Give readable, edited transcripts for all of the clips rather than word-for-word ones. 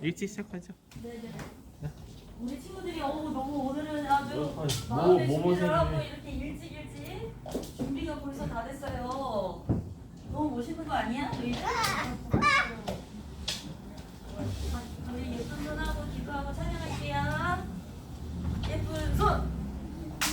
일찍 시작하죠. 네네. 우리 친구들이 너무 오늘은 아주 뭐 마음의 뭐 준비를 하고 생일이- 이렇게 일찍 준비가 벌써 다 됐어요. 너무 멋있는 거 아니야? 우리 예쁜 손하고 기도하고 찬양할게요. 예쁜 손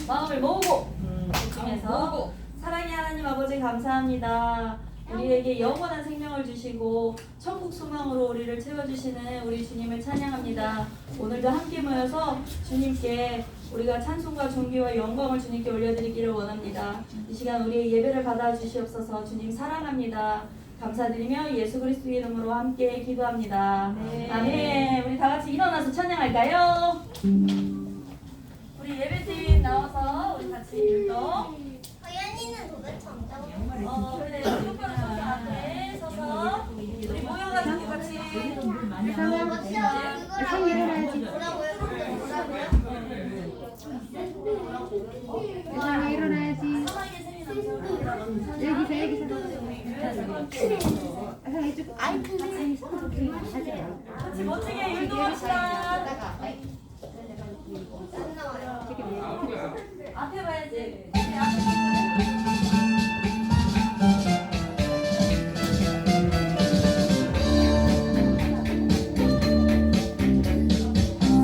마음을 모으고 집중해서 사랑의 하나님 아버지 감사합니다. 우리에게 영원한 생명을 주시고 천국 소망으로 우리를 채워주시는 우리 주님을 찬양합니다. 오늘도 함께 모여서 주님께 우리가 찬송과 존귀와 영광을 주님께 올려드리기를 원합니다. 이 시간 우리의 예배를 받아주시옵소서. 주님 사랑합니다. 감사드리며 예수 그리스도의 이름으로 함께 기도합니다. 네. 아멘. 우리 다 같이 일어나서 찬양할까요? 우리 예배팀 나와서 우리 같이 율동. 서연이는 도대체 언제 그래. 똑바로 서서 앞에 서서 우리 모여가지고 같이 이상이 일어나야지. 뭐라고요? 이상이 일어나야지. 사랑의 셈이 남성이라고 여기서 이상이 해주고 같이 멋지게 율동합시다. 앞에 봐야지.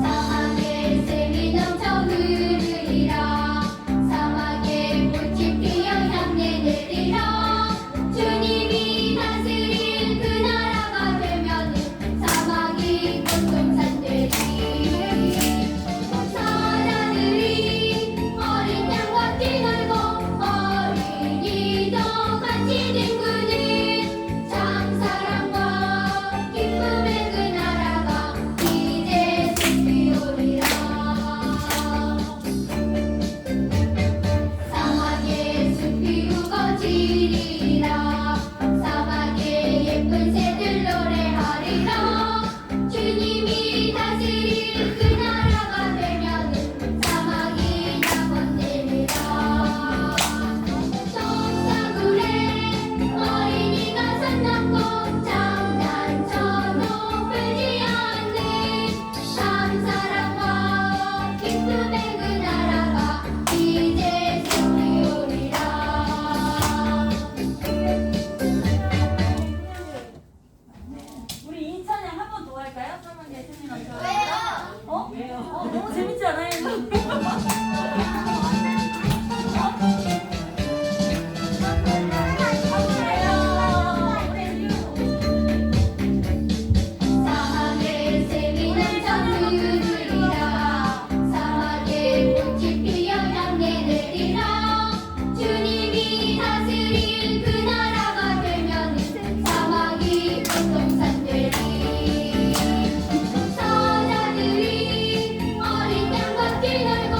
사막에 샘이 넘쳐 흐르리라 사막에 꽃이 피어 향내 내리라 주님이 다스릴 그 나라가 되면 사막이 꽃동산 되리 사자들이 어린 양과 뛰놀고 어린이도 같이 뒹구는 참사랑과 기쁨의 그 나라가 이제 생기오리라 사막의 숲이 우거지리라 사막의 예쁜 새들 노래하리라 주님이 다스릴 그 나라가 되면은 사막이 다 건네리라 동사굴에 어린이가 손 잡고 장난쳐도 풀지 않는 참사랑과 기쁨의 그 나라가 이제 생기오리라 우리 인찬양 한 번 더 할까요? 사랑의 셈이 남성. 왜요? 왜요? 너무 재밌지 않아요? 사막에 샘이 넘쳐 흐르리라 사막에 꽃이 피어 향내 내리라 주님이 다스릴 그 나라가 되면은 사막이 꽃동산 되리 사자들이 어린 양과 뛰놀고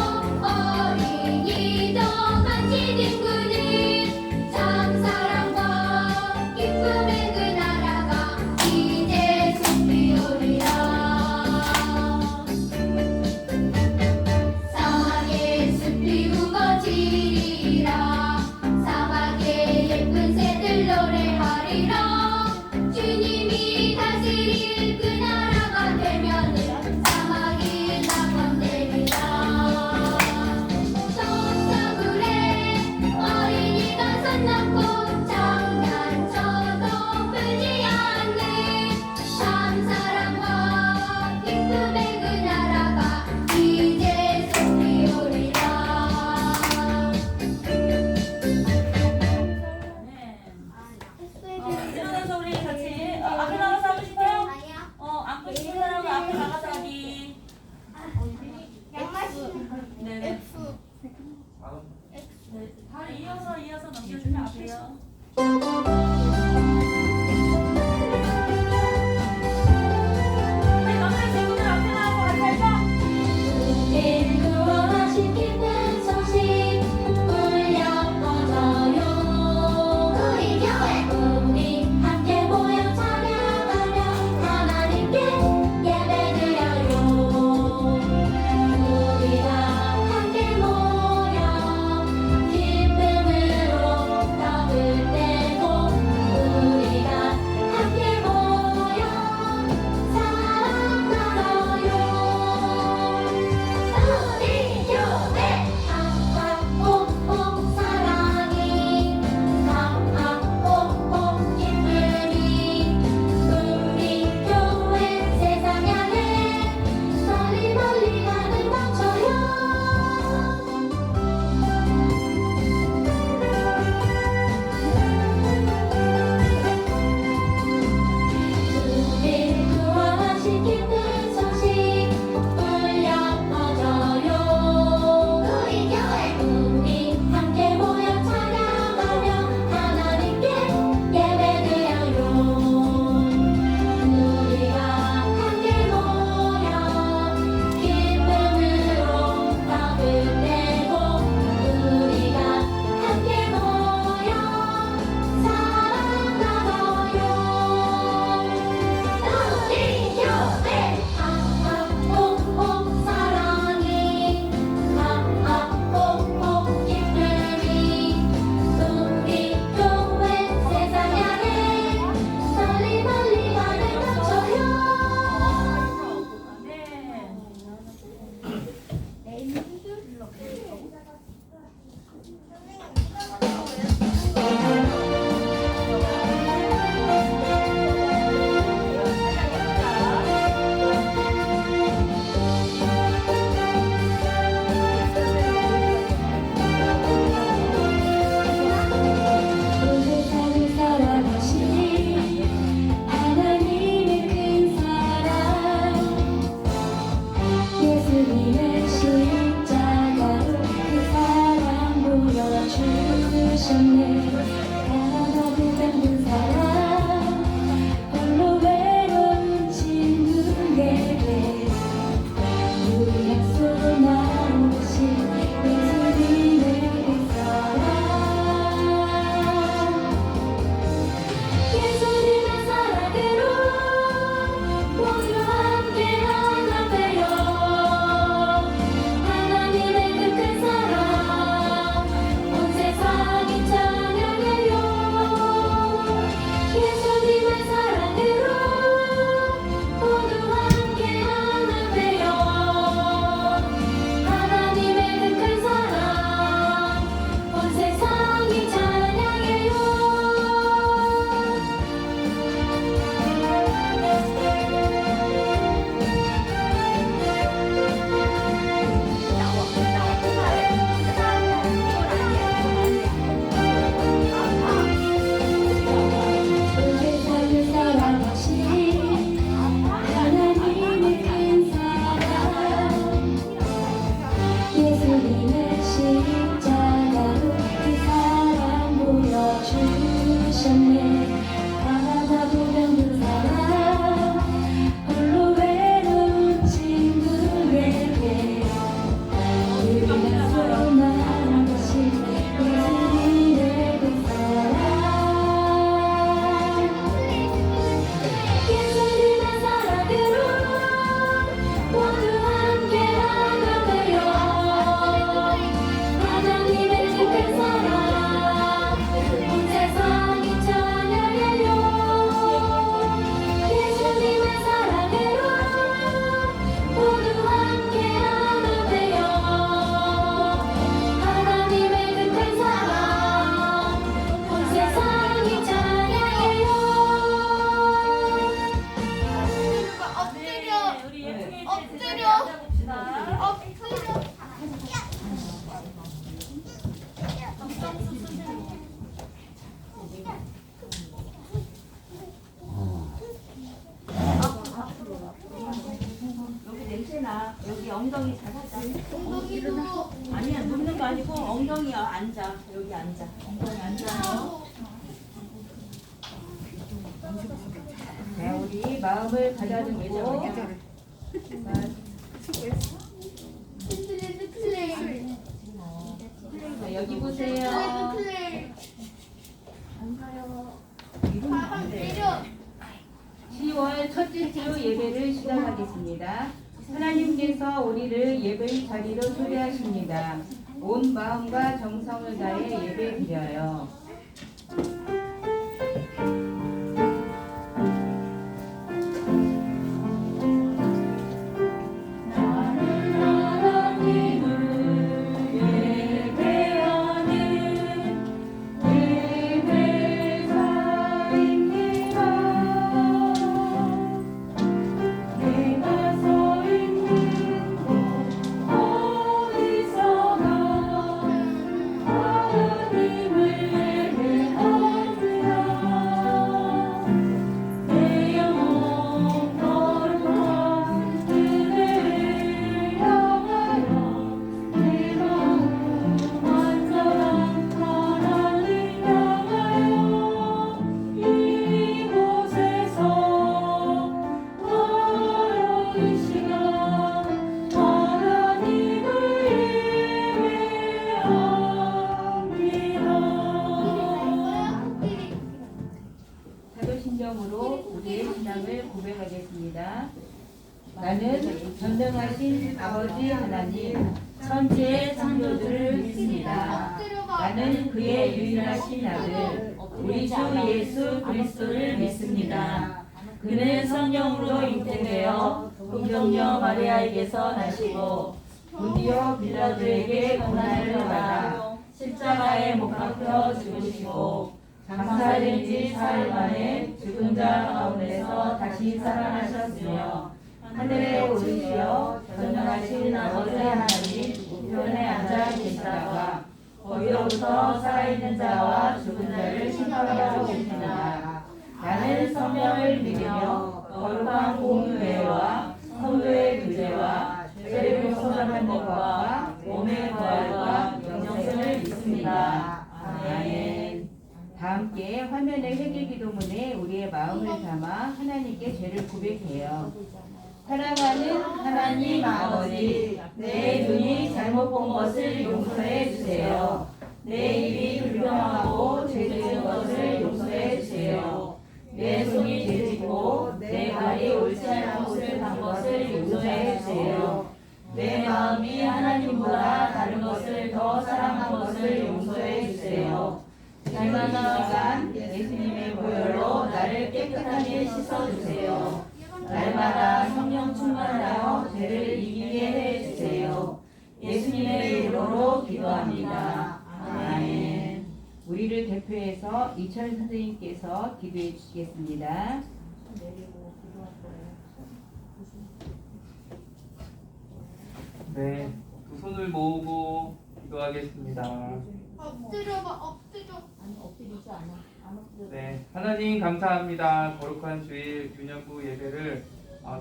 엉덩이 잘 하자. 엉덩이도 아니야, 눕는 거 아니고 엉덩이 앉아. 여기 앉아. 엉덩이 앉아요. 자, 우리 마음을 가다듬고 자, 여기 보세요. 가방 내려 10월 첫째 주 예배를 시작하겠습니다. 하나님께서 우리를 예배의 자리로 초대하십니다. 온 마음과 정성을 다해 예배 드려요. 사도신경으로 우리의 신앙을 고백하겠습니다. 나는 전능하신 아버지 하나님, 천지의 창조주를 믿습니다. 나는 그의 유일하신 아들, 우리 주 예수 그리스도를 믿습니다. 그는 성령으로 잉태되어 동정녀 마리아에게서 나시고 본디오 빌라도에게 고난을 받아 십자가에 못 박혀 죽으시고 장사된 지 사흘 만에 죽은 자 가운데서 다시 살아나셨으며 하늘에 오르시어 전능하신 아버지 하나님 우편에 앉아 계시다가 거기로부터 살아있는 자와 죽은 자를 심판하러 오십니다. 나는 성령을 믿으며 거룩한 공의회와 성도의 교제와 죄를 용서하는 것과 몸의 부활과 영생을 믿습니다. 아멘. 다 함께 화면의 회개기도문에 우리의 마음을 담아 하나님께 죄를 고백해요. 사랑하는 하나님 아버지, 내 눈이 잘못 본 것을 용서해 주세요. 내 입이 불평하고 죄 지은 것을 용서해 주세요. 내 손이 죄짓고 내 발이 옳지 않은 곳을 간 것을 용서해 주세요. 내 마음이 하나님보다 다른 것을 더 사랑한 것을 용서해 주세요. 날마다 예수님의 보혈로 나를 깨끗하게 씻어주세요. 날마다 성령 충만하여 죄를 이기게 해주세요. 예수님의 이름으로 기도합니다. 아멘. 우리를 대표해서 이철 선생님께서 기도해 주시겠습니다. 네, 두 손을 모으고 기도하겠습니다. 엎드려봐 엎드려 네, 하나님 감사합니다. 거룩한 주일 유년부 예배를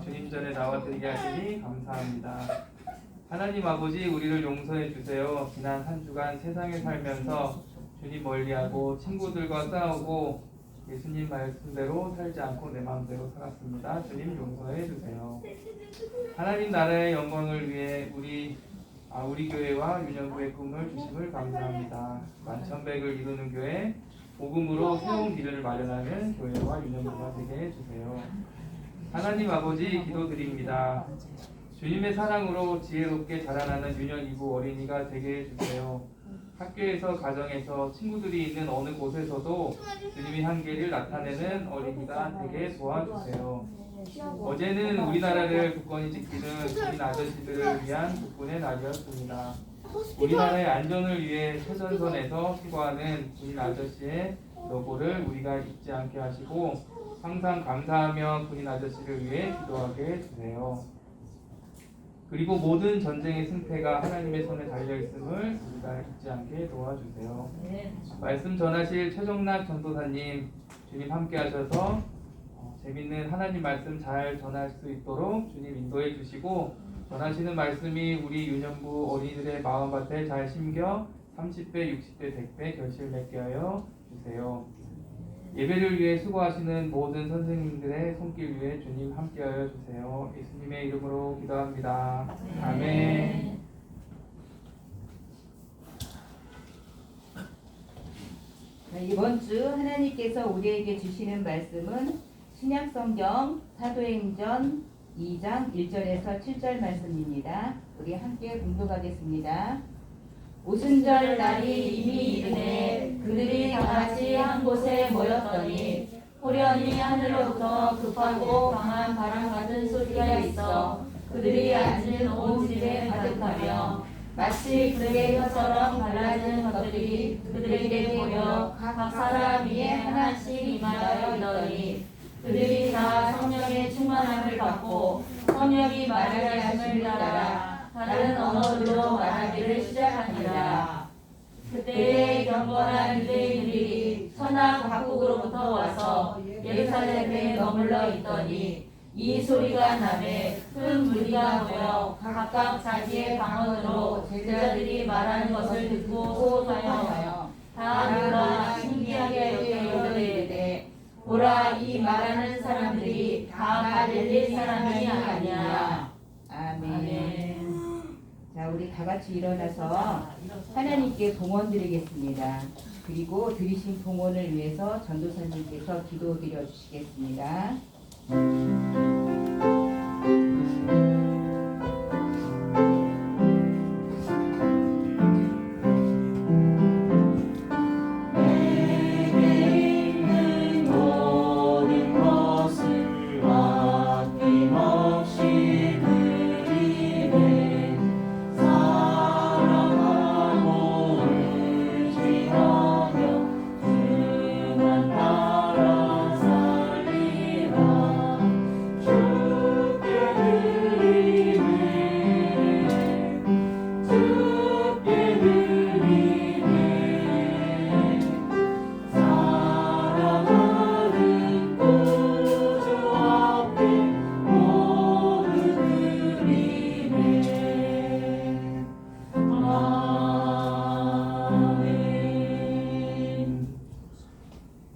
주님 전에 나와드리게 하시니 감사합니다. 하나님 아버지, 우리를 용서해 주세요. 지난 한 주간 세상에 살면서 주님 멀리하고 친구들과 싸우고 예수님 말씀대로 살지 않고 내 마음대로 살았습니다. 주님 용서해 주세요. 하나님 나라의 영광을 위해 우리 교회와 유년부의 꿈을 주심을 감사합니다. 만천백을 이루는 교회, 복음으로 새로운 길을 마련하는 교회와 유년부가 되게 해주세요. 하나님 아버지, 기도드립니다. 주님의 사랑으로 지혜롭게 자라나는 유년 이부 어린이가 되게 해주세요. 학교에서, 가정에서, 친구들이 있는 어느 곳에서도 주님의 향기를 나타내는 어린이가 되게 도와주세요. 어제는 우리나라를 굳건히 지키는 군인 아저씨들을 위한 국군의 날이었습니다. 우리나라의 안전을 위해 최전선에서 수고하는 군인 아저씨의 노고를 우리가 잊지 않게 하시고 항상 감사하며 군인 아저씨를 위해 기도하게 해주세요. 그리고 모든 전쟁의 승패가 하나님의 손에 달려있음을 우리가 잊지 않게 도와주세요. 말씀 전하실 최정락 전도사님, 주님 함께 하셔서 재밌는 하나님 말씀 잘 전할 수 있도록 주님 인도해 주시고 전하시는 말씀이 우리 유년부 어린이들의 마음밭에 잘 심겨 30배, 60배, 100배 결실 맺게 하여 주세요. 예배를 위해 수고하시는 모든 선생님들의 손길 위에 주님 함께하여 주세요. 예수님의 이름으로 기도합니다. 아멘. 이번 주 하나님께서 우리에게 주시는 말씀은 신약성경 사도행전 2장 1절에서 7절 말씀입니다. 우리 함께 공독하겠습니다. 오순절 날이 이미 이르매 그들이 다같이 한 곳에 모였더니 호련히 하늘로부터 급하고 강한 바람 같은 소리가 있어 그들이 앉은 온 집에 가득하며 마치 그들의 혀처럼 갈라지는 것들이 그들에게 보여 각 사람 위에 하나씩 임하여 있더니 그들이 다 성령의 충만함을 받고 성령이 말하게 하심을 따라 다른 언어들로 말하기를 시작하니라. 그때에 경건한 유대인들이 서나 각국으로부터 와서 예루살렘에 머물러 있더니 이 소리가 나매 큰 무리가 모여 각각 자기의 방언으로 제자들이 말하는 것을 듣고 소송하여 다 누가 신기하게 여겨 이르되 보라 이 말하는 사람들이 다 갈릴리 사람이 아니냐. 아멘. 자, 우리 다 같이 일어나서 하나님께 봉헌 드리겠습니다. 그리고 드리신 봉헌을 위해서 전도사님께서 기도드려 주시겠습니다.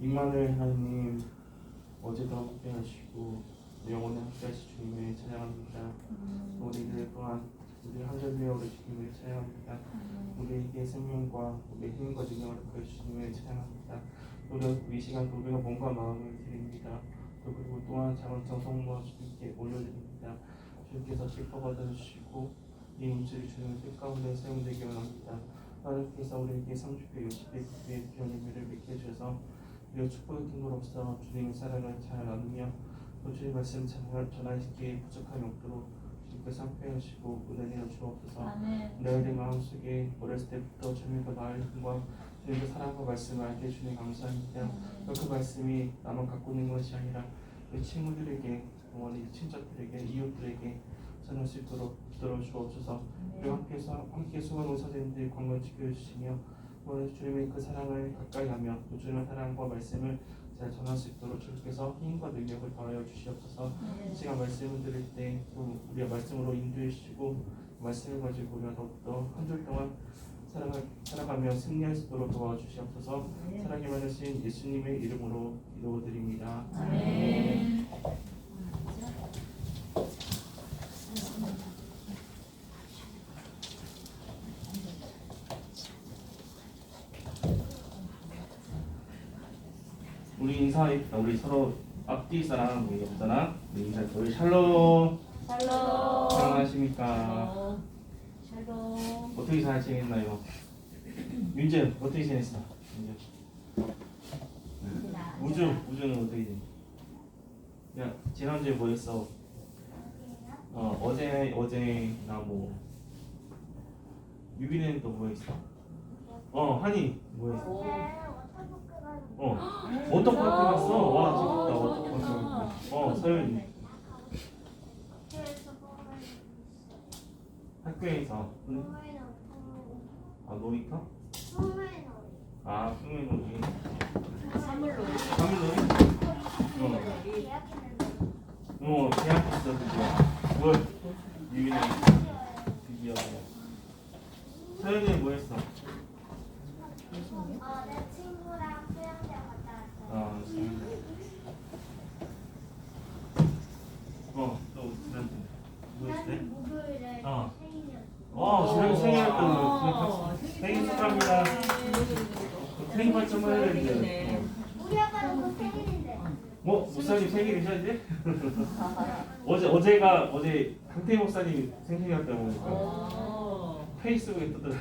임마누엘 하나님, 어제도 함께 하시고 영원히 함께 하시 주님을 찬양합니다. 우리들 또한 우리 하늘에 오르 주님을 찬양합니다. 우리에게 생명과 우리의 힘과 능력을 더해 주님을 찬양합니다. 우리 시간 우리가 몸과 마음을 드립니다. 그리고 또한 작은 정성과 주님께 올려드립니다. 주님께서 기뻐 받아주시고 이 문제를 주님의 뜻 가운데 사용되기 원합니다. 하나님께서 우리에게 30배, 60배, 90배 귀한 예배를 맺게 해주셔서 우리가 축복의 통로로서 주님의 사랑을 잘 나누며 또 주님의 말씀 전하시기에 부족함이 없도록 주님께서 함께하시고 은혜를 주옵소서. 너희들 마음속에 어렸을 때부터 주님과 나의 힘과 주님의 사랑과 말씀을 알게 해주니 감사합니다. 그 말씀이 나만 갖고 있는 것이 아니라 우리 친구들에게, 어머니, 친척들에게, 이웃들에게 전할 수 있도록 기도를 주옵소서. 그리고 함께 수고하는 선생님들이 건강 지켜주시며 주님의 그 사랑을 가까이 하며 또 주님의 사랑과 말씀을 잘 전할 수 있도록 주님께서 힘과 능력을 더하여 주시옵소서. 이 시간 말씀을 들을 때 우리가 말씀으로 인도해 주시고 말씀을 가지고 우리가 더욱더 한 주 동안 살아가며 승리할 수 있도록 도와주시옵소서. 사랑이 많으신 예수님의 이름으로 기도드립니다. 아멘. 우리 인사합니다. 우리 서로 앞뒤 사람 우리 없잖아. 우리 인사 우리 샬롬. 샬롬. 안녕하십니까. 샬롬. 어떻게 잘 지냈나요? 윤재 어떻게 지냈어? 우주는 어떻게 지냈어? 야 지난주에 뭐 했어? 어제 나 뭐 유빈이는 또 뭐 했어? 한이 뭐 했어? 워터파크 갔어? 와 재밌다. 워터파크. 서윤이 학교에서 놀이터? 풍물놀이. 사물놀이. 사물놀이? 계약했는데. 계약했어 드디어. 뭘? 유인이 드디어. 서연이 뭐 했어? 내 친구랑 수영장 갔다 왔어요. 또 지난주 뭐 했대? 나는 목요일에 어. 생일이었어. 지난주 생일이었던 생일 축하합니다. 생일 발전을 해야 되는데. 우리 아빠는 곧 생일인데. 목사님 생일이셔 이제? 어제 강태 목사님 생일이었다고 보니까 페이스북에 뜨더라.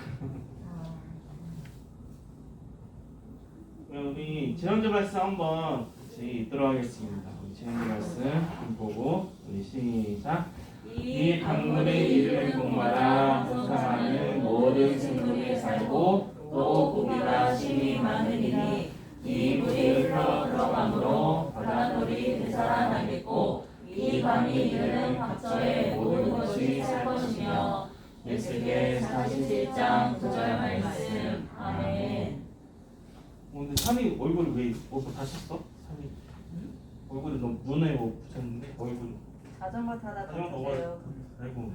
우리 지난주 말씀 한번 같이 읽도록 하겠습니다. 우리 지난주 말씀 좀 보고 우리 시작. 이 강물의 이름을 복마다 동상하는 모든 생물이 살고 또 고기가 심히 많으니 이 물이 흘러감으로 바닷물이 되살아나겠고 이 강이 이르는 각처의 모든 것이 살 것이며 에스겔 47장 9절 말씀. 아멘. 근데 산이 얼굴이 왜 얼굴 다쳤어? 산이 얼굴에 너무 눈에 뭐 붙였는데 얼굴 자전거 타다가 자전거 다쳤어요. 아이고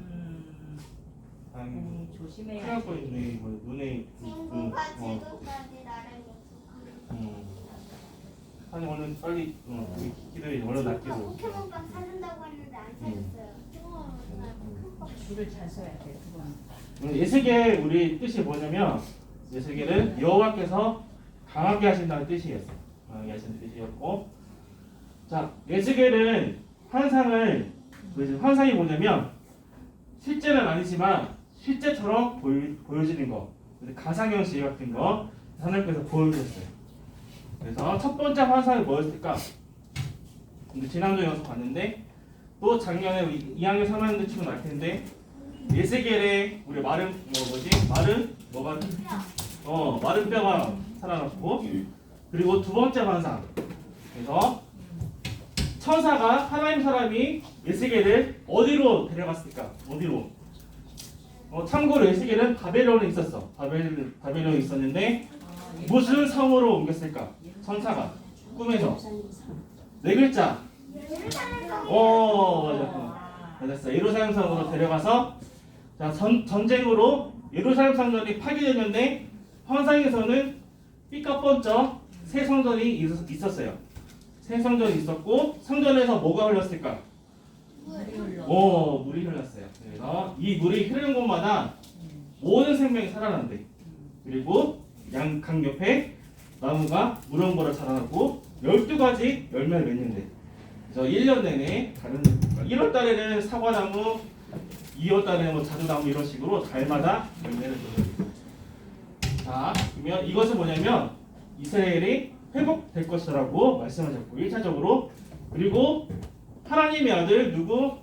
다행히 조심해야 큰일 날뻔 있네. 뭐 눈에 친구가 지금까지 나를 약속한 산이 오늘 빨리 기도해 원래 낫기로 포켓몬빵 사준다고 했는데 안 사줬어요. 줄을 잘 서야 돼. 그건. 에스겔 우리 뜻이 뭐냐면 에스겔은 여호와께서 강하게 하신다는 뜻이었어. 강하게 하신다는 뜻이었고, 자 에스겔은 환상이 뭐냐면 실제는 아니지만 실제처럼 보여지는 거, 가상형 시계 같은 거 하나님께서 보여주셨어요. 그래서 첫 번째 환상이 뭐였을까? 근데 지난주 연습 봤는데 또 작년에 2학년 3학년들 치고 날 텐데 에스겔의 우리 마른 뼈가 살아났고, 그리고 두 번째 환상. 그래서 천사가 하나님 사람이 에스겔을 어디로 데려갔을까? 어디로? 참고로 에스겔은 바벨론에 있었어. 바벨론에 있었는데 무슨 성으로 옮겼을까? 천사가 꿈에서 네 글자. 맞았어. 예루살렘 성으로 데려가서 자 전쟁으로 예루살렘 성전이 파괴됐는데 환상에서는 삐까뻔쩍 새 성전이 있었어요. 새 성전이 있었고 성전에서 뭐가 흘렀을까? 물이 흘렀어요. 그래서 이 물이 흐르는 곳마다 모든 생명이 살아난대. 그리고 강 옆에 나무가 무럭무럭 자라났고 12가지 열매를 맺는데, 그래서 1년 내내 다른 1월 달에는 사과나무, 2월 달에는 뭐 자두나무 이런 식으로 달마다 열매를 맺는데, 자 그러면 이것은 뭐냐면 이스라엘이 회복될 것이라고 말씀하셨고 1차적으로, 그리고 하나님의 아들 누구?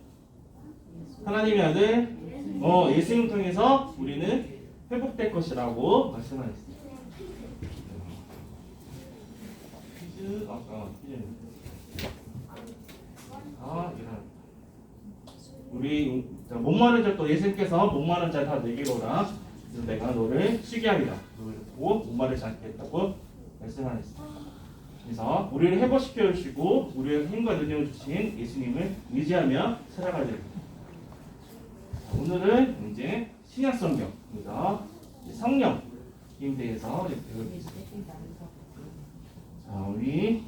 하나님의 아들 예수님을 통해서 우리는 회복될 것이라고 말씀하셨습니다. 퀴즈 아까 이런 우리 목마른 자또 예수님께서 목마른 자 다 내게로 오라. 그래서 내가 너를 쉬게 하리라. 너를 보고 목마르지 않겠다고 말씀하셨습니다. 그래서 우리를 회복시켜 주시고 우리의 힘과 능력을 주신 예수님을 의지하며 살아가야 됩니다. 오늘은 이제 신약성경입니다. 성령에 대해서 배우겠습니다. 자, 우리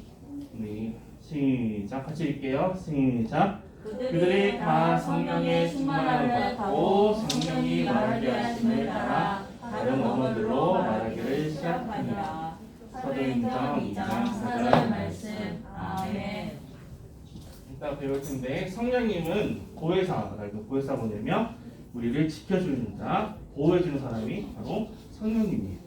시작 같이 읽게요. 시작. 그들이 다 성령의 충만함을 받고 성령이 말하게 하심을 따라 다른 언어들로 말하기를 시작하니라. 사도행전 2장 4절 말씀. 아멘. 이따 배울 텐데 성령님은 보혜사라고 보혜사 보내며 우리를 지켜주는 자, 보호해주는 사람이 바로 성령님이에요.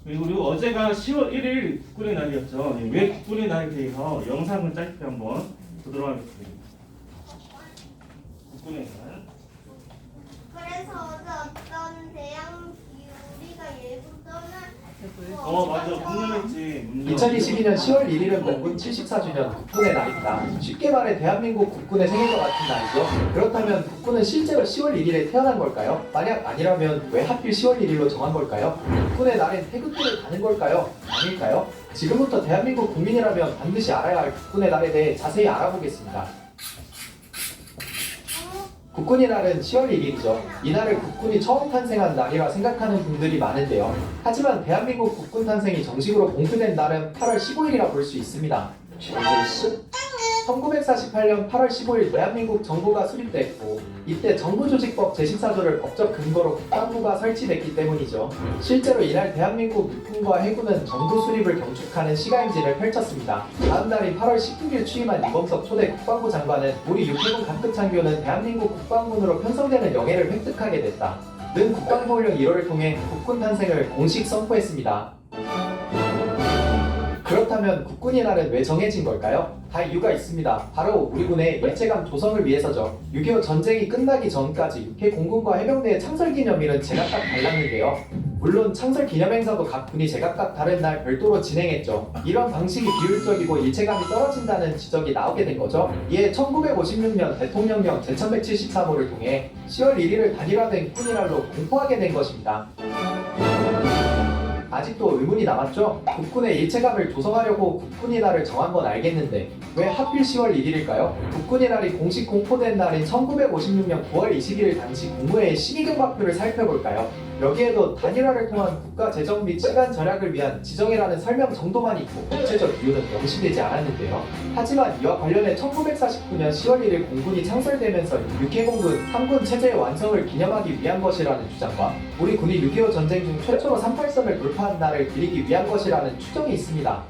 그리고 어제가 10월 1일 국군의 날이었죠. 왜 국군의 날에 대해서 영상을 짧게 한번 보도록 하겠습니다. 국군의 날. 그래서 어제 어떤 대양 우리가 예부 떠난 맞아. 문념했지. 2022년 10월 1일은 공군 74주년 국군의 날입니다. 쉽게 말해 대한민국 국군의 생일과 같은 날이죠. 그렇다면 국군은 실제로 10월 1일에 태어난 걸까요? 만약 아니라면 왜 하필 10월 1일로 정한 걸까요? 국군의 날엔 태극기를 다는 걸까요? 아닐까요? 지금부터 대한민국 국민이라면 반드시 알아야 할 국군의 날에 대해 자세히 알아보겠습니다. 국군의 날은 10월 1일이죠. 이날을 국군이 처음 탄생한 날이라 생각하는 분들이 많은데요. 하지만 대한민국 국군 탄생이 정식으로 공표된 날은 8월 15일이라 볼 수 있습니다. 1948년 8월 15일 대한민국 정부가 수립됐고 이때 정부조직법 제14조를 법적 근거로 국방부가 설치됐기 때문이죠. 실제로 이날 대한민국 육군과 해군은 정부 수립을 경축하는 시가행진을 펼쳤습니다. 다음 날인 8월 19일 취임한 이범석 초대 국방부 장관은 우리 육해군 각급 장교는 대한민국 국방군으로 편성되는 영예를 획득하게 됐다. 는 국방부훈련 1호를 통해 국군 탄생을 공식 선포했습니다. 그렇다면 국군의 날은 왜 정해진 걸까요? 다 이유가 있습니다. 바로 우리 군의 일체감 조성을 위해서죠. 6.25 전쟁이 끝나기 전까지 육해 공군과 해병대의 창설 기념일은 제각각 달랐는데요. 물론 창설 기념 행사도 각 군이 제각각 다른 날 별도로 진행했죠. 이런 방식이 비효율적이고 일체감이 떨어진다는 지적이 나오게 된 거죠. 이에 1956년 대통령령 제1173호를 통해 10월 1일을 단일화된 국군의 날로 공포하게 된 것입니다. 아직도 의문이 남았죠? 국군의 일체감을 조성하려고 국군의 날을 정한 건 알겠는데 왜 하필 10월 1일일까요? 국군의 날이 공식 공포된 날인 1956년 9월 21일 당시 국무회의 시기경과표를 살펴볼까요? 여기에도 단일화를 통한 국가 재정 및 시간 절약을 위한 지정이라는 설명 정도만 있고 구체적 이유는 명시되지 않았는데요. 하지만 이와 관련해 1949년 10월 1일 공군이 창설되면서 육해공군 3군 체제의 완성을 기념하기 위한 것이라는 주장과 우리 군이 6.25 전쟁 중 최초로 38선을 돌파한 날을 기리기 위한 것이라는 추정이 있습니다.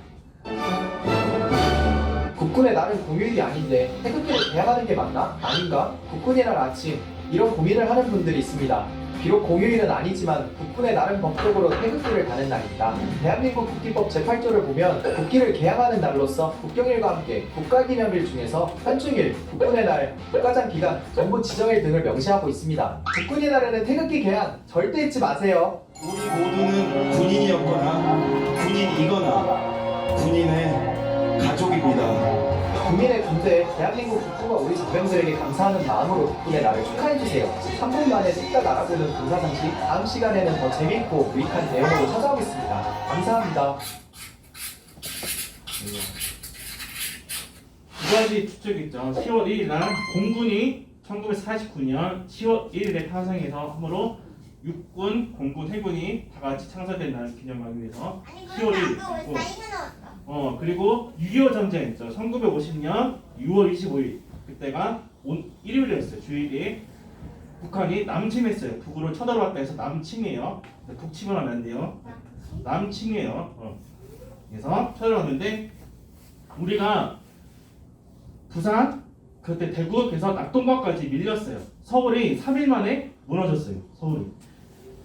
국군의 날은 공휴일이 아닌데 태극기를 개항하는 게 맞나? 아닌가? 국군의 날 아침 이런 고민을 하는 분들이 있습니다. 비록 공휴일은 아니지만 국군의 날은 법적으로 태극기를 다는 날입니다. 대한민국 국기법 제8조를 보면 국기를 개항하는 날로서 국경일과 함께 국가기념일 중에서 한중일, 국군의 날, 국가장 기간, 정부 지정일 등을 명시하고 있습니다. 국군의 날에는 태극기 개항 절대 잊지 마세요. 우리 모두는 군인이었거나 군인이거나 군인의 가족입니다. 국민의 군대에 대한민국 국군과 우리 장병들에게 감사하는 마음으로 국군의 날을 축하해주세요. 3분 만에 뚝딱 알아보는 군사상식, 다음 시간에는 더 재미있고 유익한 내용으로 찾아오겠습니다. 감사합니다. 두 가지 추측이 있죠. 10월 1일 날 공군이 1949년 10월 1일에 탄생해서 함으로 육군, 공군, 해군이 다 같이 창설된 날을 기념하기 위해서 10월 1일 그리고 6.25 전쟁 있죠. 1950년 6월 25일 그때가 일요일이었어요. 주일이 북한이 남침했어요. 북으로 쳐들어왔다 해서 남침이에요. 북침을 하면 안 돼요. 남침이에요. 그래서 쳐들어왔는데 우리가 부산 그때 대구에서 낙동강까지 밀렸어요. 서울이 3일 만에 무너졌어요. 서울이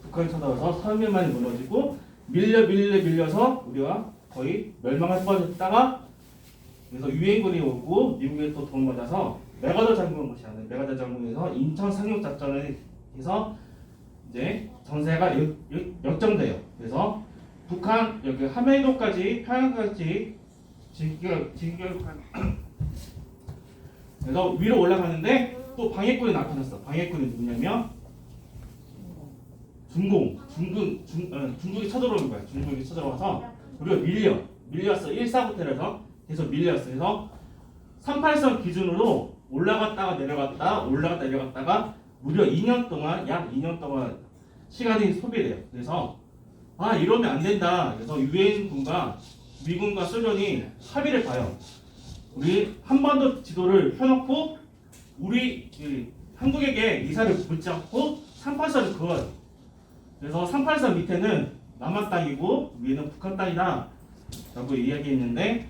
북한이 쳐들어와서 3일 만에 무너지고 밀려서 우리가 거의 멸망할 뻔했다가 그래서 유엔군이 오고 미국에 또 도움받아서 메가더 장군을 모시는 메가더 장군에서 인천 상륙 작전을 해서 이제 전세가 역정돼요. 그래서 북한 여기 함해도까지 평양까지 진격한 그래서 위로 올라가는데 또 방해꾼이 나타났어. 방해꾼이 누구냐면 중국이 쳐들어오는 거야. 중국이 쳐들어와서 우리가 밀렸어. 1사부터라서 계속 밀렸어. 그래서 38선 기준으로 올라갔다가 내려갔다가 무려 2년 동안 약 2년 동안 시간이 소비돼요. 그래서 이러면 안 된다. 그래서 유엔군과 미군과 소련이 합의를 봐요. 우리 한반도 지도를 펴놓고 우리 한국에게 이사를 붙잡고 38선을 그어요. 그래서 38선 밑에는 남한 땅이고 위에는 북한 땅이다 라고 이야기했는데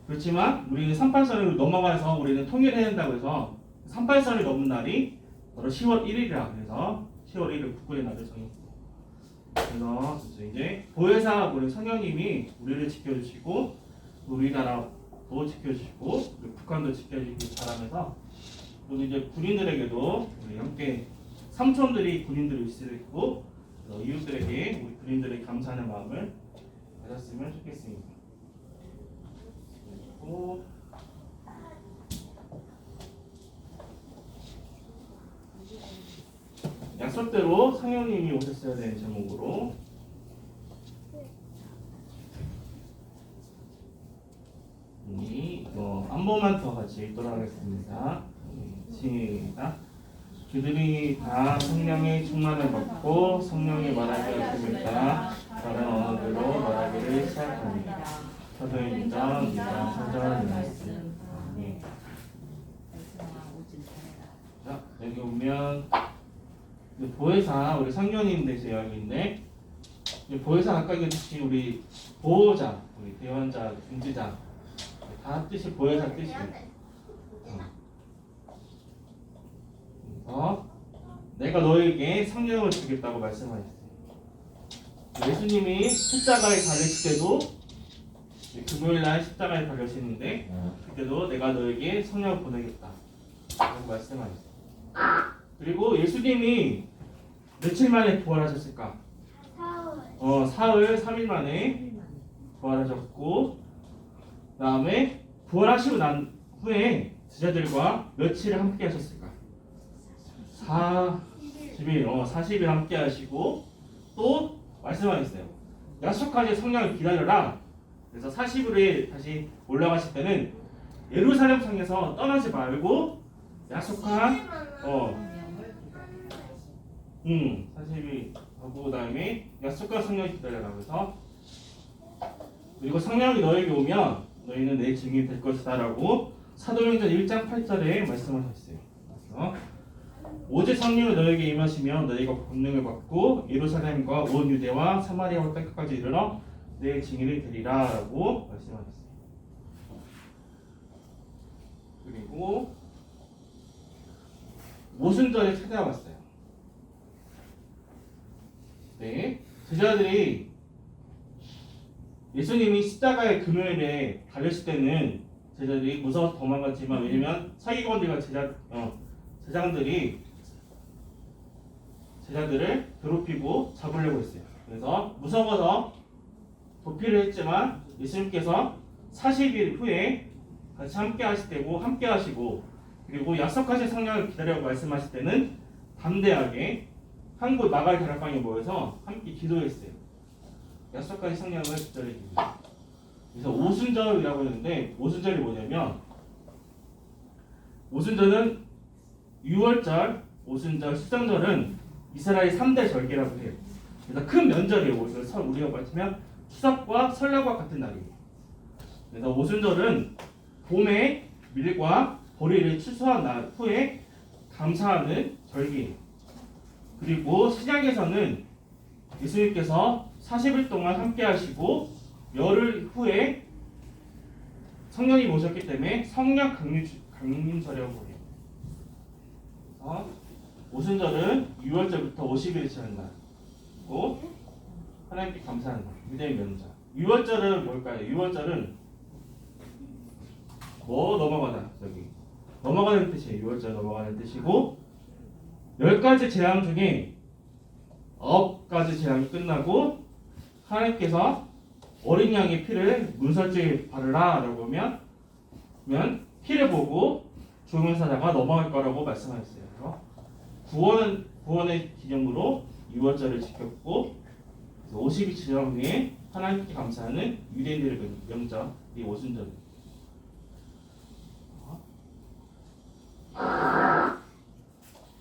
그렇지만 우리는 38선을 넘어가서 우리는 통일해야 된다고 해서 38선을 넘은 날이 바로 10월 1일이라 그래서 10월 1일 국군의 날을 정했습니다. 그래서 이제 보혜사 우리 성령님이 우리를 지켜주시고 우리나라도 지켜주시고 북한도 지켜주시길 바라면서 또 이제 군인들에게도 우리 함께 삼촌들이 군인들이 있고 이웃들에게 우리 그림들에게 감사하는 마음을 가졌으면 좋겠습니다. 그리고 약속대로 상영님이 오셨어야 되는 제목으로 한 번만 더 같이 읽도록 하겠습니다. 시작. 그들이 다 성령의 충만을 받고 성령의 말하기 하심을 따라 다른 언어들로 말하기를 시작합니다. 사도행전 2장 4절 말씀. 자, 여기 보면 보혜사 우리 상교님 대신 이야기인데 보혜사 아까 얘기했듯이 우리 보호자, 우리 대환자, 중지자 다 뜻이 보혜사 뜻이에요. 내가 너에게 성령을 주겠다고 말씀하셨어요. 예수님이 십자가에 달리실 때도 금요일날 십자가에 달리시는데 그때도 내가 너에게 성령을 보내겠다 라고 말씀하셨어요. 그리고 예수님이 며칠 만에 부활하셨을까? 사흘 3일 만에 부활하셨고 그 다음에 부활하시고 난 후에 제자들과 며칠을 함께 하셨을까? 40일 함께 하시고 또 말씀하셨어요. 약속하신 성령을 기다려라. 그래서 40일에 다시 올라가실 때는 예루살렘 성에서 떠나지 말고 약속한 40일 하고 그다음에 약속한 성령을 기다려라. 그래서 그리고 성령이 너에게 오면 너희는 내 증인이 될 것이다라고 사도행전 1장 8절에 말씀하셨어요. 그래서 오직 성령이 너에게 임하시면 너희가 권능을 받고 예루살렘과 온 유대와 사마리아와 땅끝까지 이르러 내 증인이 되리라라고 말씀하셨어요. 그리고 오순절에 찾아왔어요. 네, 제자들이 예수님이 십자가의 금요일에 달렸을 때는 제자들이 무서워서 도망갔지만 왜냐면 사기꾼들과 제장들이 제자들을 괴롭히고 잡으려고 했어요. 그래서 무서워서 도피를 했지만 예수님께서 40일 후에 같이 함께 하실 때고 함께 하시고 그리고 약속하신 성령을 기다려고 말씀하실 때는 담대하게 한 곳 마가의 다락방에 모여서 함께 기도했어요. 약속하신 성령을 기다리기. 그래서 오순절이라고 하는데 오순절이 뭐냐면 오순절은 6월절, 오순절, 수장절은 이스라엘 3대 절기라고 해요. 그래서 큰 면절이에요. 그래서 우리가 말하면 추석과 설날과 같은 날이에요. 그래서 오순절은 봄에 밀과 보리를 추수한 날 후에 감사하는 절기예요. 그리고 신약에서는 예수님께서 40일 동안 함께 하시고 열흘 후에 성령이 오셨기 때문에 성령 강림절이라고 해요. 그래서 오순절은 6월절부터 50일이 지난 날이고 하나님께 감사하는 날, 유대인 명절. 6월절은 뭘까요? 6월절은 넘어가다 여기 넘어가는 뜻이에요. 6월절 넘어가는 뜻이고 10가지 재앙 중에 9가지 재앙이 끝나고 하나님께서 어린 양의 피를 문설주에 바르라 라고 하면 피를 보고 죽은 사자가 넘어갈 거라고 말씀하셨어요. 구원의 기념으로 6월절을 지켰고 50일 지난 후에 하나님께 감사하는 유대인들의 명절이 오순절입니다.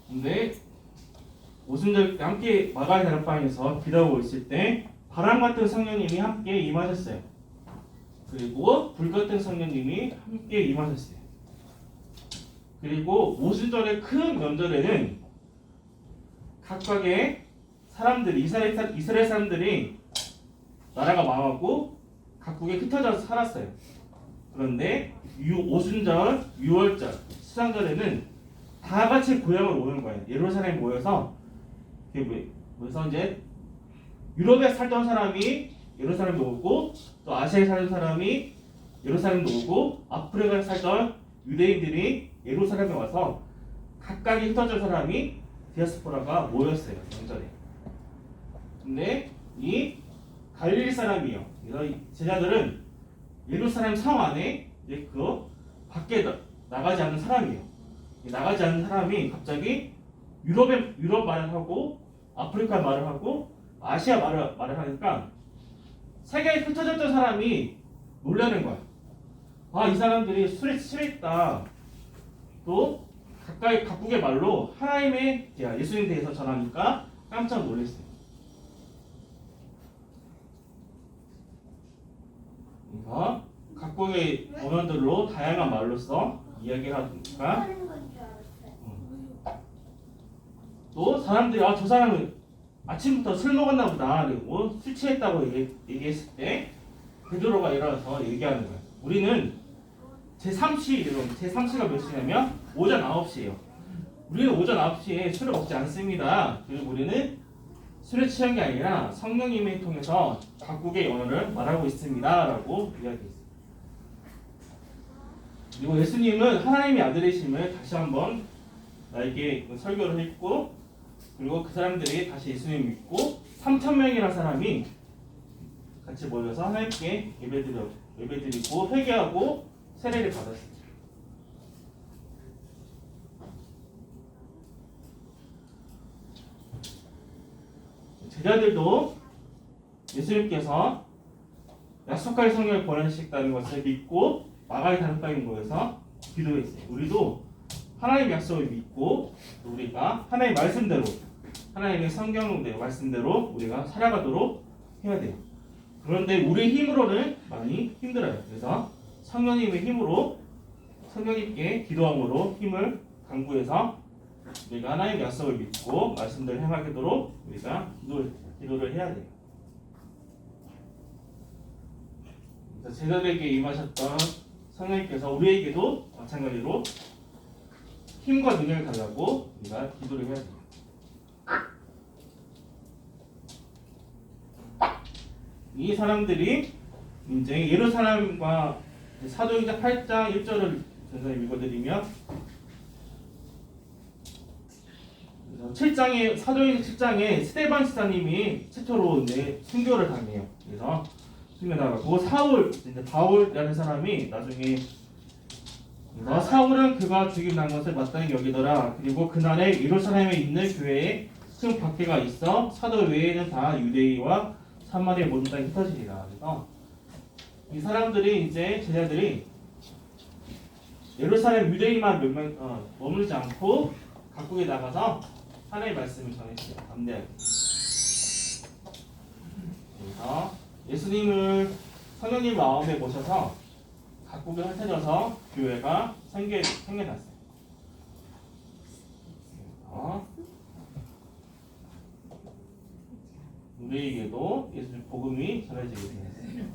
근데 오순절 때 함께 마가의 다락방에서 기도하고 있을 때 바람 같은 성령님이 함께 임하셨어요. 그리고 불 같은 성령님이 함께 임하셨어요. 그리고 오순절의 큰 명절에는 각각의 사람들이 이스라엘 사람들이 나라가 망하고 각국에 흩어져서 살았어요. 그런데 오순절, 6월절, 수장절에는 다 같이 고향으로 오는 거예요. 예루살렘에 모여서 이제 유럽에 살던 사람이 예루살렘에 오고 또 아시아에 살던 사람이 예루살렘에 오고 아프리카에 살던 유대인들이 예루살렘에 와서 각각이 흩어진 사람이 디아스포라가 모였어요. 명절에. 근데 이 갈릴리 사람이에요. 그래서 이 제자들은 예루살렘 성 안에 이제 그 밖에 나가지 않는 사람이에요. 나가지 않는 사람이 갑자기 유럽 말을 하고 아프리카 말을 하고 아시아 말을 하니까 세계에 흩어졌던 사람이 놀라는 거야. 아, 이 사람들이 술에 취했다. 또 각국의 말로 하나님의 예수님에 대해서 전하니까 깜짝 놀랐어요. 그래서 각국의 언어들로 다양한 말로써 이야기하니까 하는 건 줄 알았어요. 또 사람들이 저 사람은 아침부터 술 먹었나 보다 그리고 술 취했다고 얘기했을 때 베드로가 일어나서 얘기하는 거예요. 우리는 제3시가 몇 시냐면 오전 9시예요. 우리는 오전 9시에 술을 먹지 않습니다. 그리고 우리는 술에 취한 게 아니라 성령님을 통해서 각국의 언어를 말하고 있습니다 라고 이야기했어요. 그리고 예수님은 하나님의 아들이심을 다시 한번 나에게 설교를 했고, 그리고 그 사람들이 다시 예수님을 믿고 3,000명이라는 사람이 같이 모여서 하나님께 예배드리고 회개하고 세례를 받았습니다. 제자들도 예수님께서 약속할 성령을 보내주시겠다는 것을 믿고 마가의 다락방에 모여서 기도했어요. 우리도 하나님의 약속을 믿고 우리가 하나님의 말씀대로, 하나님의 성경대로 말씀대로 우리가 살아가도록 해야 돼요. 그런데 우리 힘으로는 많이 힘들어요. 그래서 성령님의 힘으로, 성령님께 기도함으로 힘을 강구해서 우리가 하나님의 약속을 믿고 말씀대로 행하도록 우리가 기도를 해야 돼요. 그래서 제자들에게 임하셨던 성령님께서 우리에게도 마찬가지로 힘과 능력을 달라고 우리가 기도를 해야 돼요. 이 사람들이 이제 예루살렘과 사도행전 8장 1절을 전사님 읽어드리면 7장에 사도행전 7장에 스데반 지사님이 최초로 이제 순교를 당해요. 그래서 순교당하고 바울이라는 사람이 나중에 사울은 그가 죽임 난 것을 마땅히 여기더라. 그리고 그날에 예루살렘에 있는 교회에 큰 박해가 있어 사도 외에는 다 유대인과 사마리아 모든 땅에 흩어지리라. 그래서 이 사람들이 이제 제자들이 예루살렘 유대인만 몇 명 머물지 않고 각국에 나가서 하나님의 말씀을 전했어요. 담대하게. 그래서 예수님을 성령님 마음에 모셔서 각국에 흩어져서 교회가 생겨났어요. 우리에게도 예수님 복음이 전해지게 되었어요.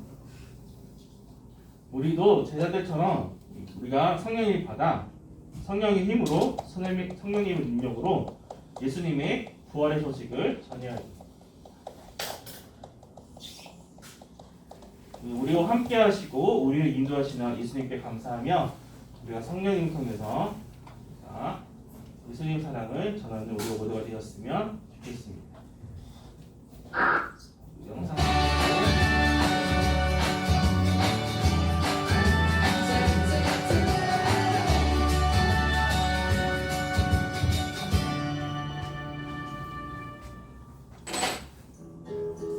우리도 제자들처럼 우리가 성령을 받아 성령의 힘으로, 성령님의 능력으로 예수님의 부활의 소식을 전해야 합니다. 우리와 함께 하시고 우리를 인도하시는 예수님께 감사하며 우리가 성령님 통해서 예수님 사랑을 전하는 우리가 모두가 되었으면 좋겠습니다. 영상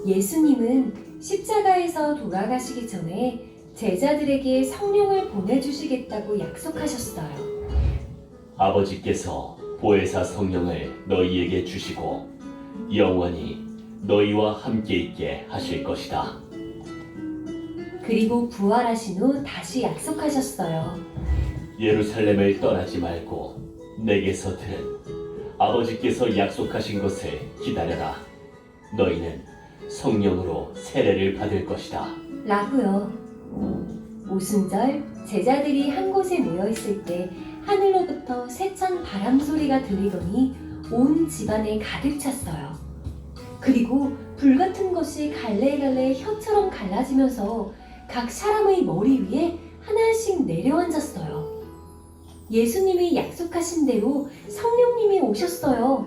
예수님은 십자가에서 돌아가시기 전에 제자들에게 성령을 보내주시겠다고 약속하셨어요. 아버지께서 보혜사 성령을 너희에게 주시고 영원히 너희와 함께 있게 하실 것이다. 그리고 부활하신 후 다시 약속하셨어요. 예루살렘을 떠나지 말고 내게서 들은 아버지께서 약속하신 것을 기다려라. 너희는 성령으로 세례를 받을 것이다. 라고요. 오순절 제자들이 한 곳에 모여 있을 때 하늘로부터 세찬 바람 소리가 들리더니 온 집안에 가득 찼어요. 그리고 불같은 것이 갈래갈래 혀처럼 갈라지면서 각 사람의 머리 위에 하나씩 내려앉았어요. 예수님이 약속하신 대로 성령님이 오셨어요.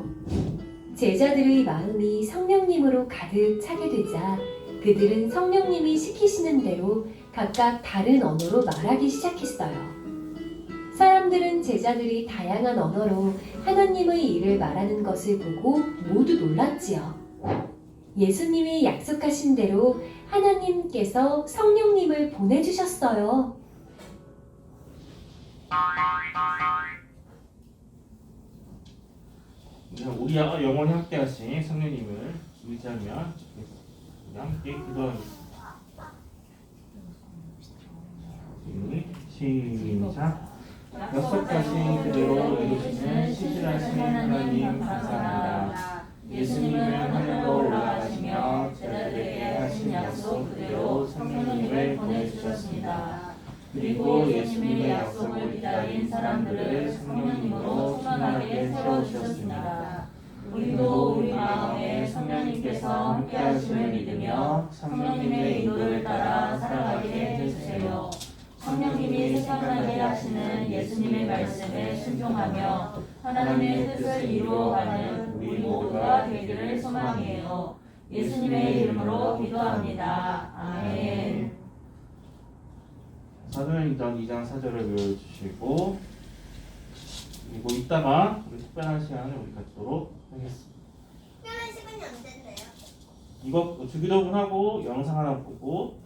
제자들의 마음이 성령님으로 가득 차게 되자 그들은 성령님이 시키시는 대로 각각 다른 언어로 말하기 시작했어요. 사람들은 제자들이 다양한 언어로 하나님의 일을 말하는 것을 보고 모두 놀랐지요. 예수님이 약속하신 대로 하나님께서 성령님을 보내주셨어요. 우리와 영원히 함께하신 성령님을 의지하며 우리 함께 기도하겠습니다. 시작. 약속하신 그대로 이루시는 신실하신 하나님 감사합니다. 예수님은 하늘로 올라가시며 제자들에게 하신 약속 그대로 성령님을 보내주셨습니다. 그리고 예수님의 약속을 기다린 사람들을 성령님으로 충만하게 세워주셨습니다. 우리도 우리 마음에 성령님께서 함께하심을 믿으며 성령님의 인도를 따라 살아가게 해주세요. 성령님이 생각나게 하시는 예수님의 말씀에 순종하며 하나님의 뜻을 이루어가는 우리 모두가 되기를 소망해요. 예수님의 이름으로 기도합니다. 아멘. 사도행전 2장 4절을 외워주시고 그리고 이따가 우리 특별한 시간을 우리 갖도록 하겠습니다. 특별한 시간이 언젠데요? 이거 주기도문 하고 영상 하나 보고